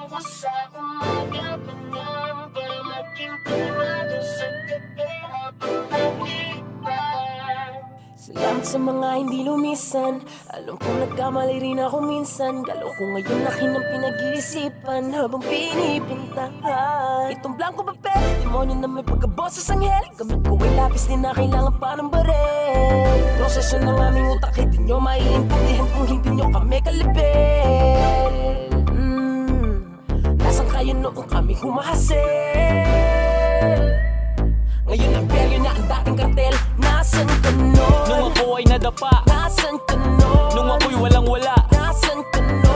ko sa umaga pa lang para maging kalmado sa gabi habang naglipas. Salamat sa mga hindi lumisan. Alam kong nagkamali rin ako minsan. Galaw ko ngayon laki ng pinag-iisipan habang pinipintahan itong blanco papel, demonyo na may pagkaboses anghel. Gamit ko ay lapis, di na kailangan pa ng barel. Proseso ng aming utak, hindi nyo maiintindihan kung hindi nyo kami kalibel. Nasaan kayo noong kami humahasil? Ngayon ang peryo na ang dating kartel. Nasaan ka nun? Nung ako ay nadapa, Nasaan ka nun? nung ako'y walang wala, Nasaan ka nun?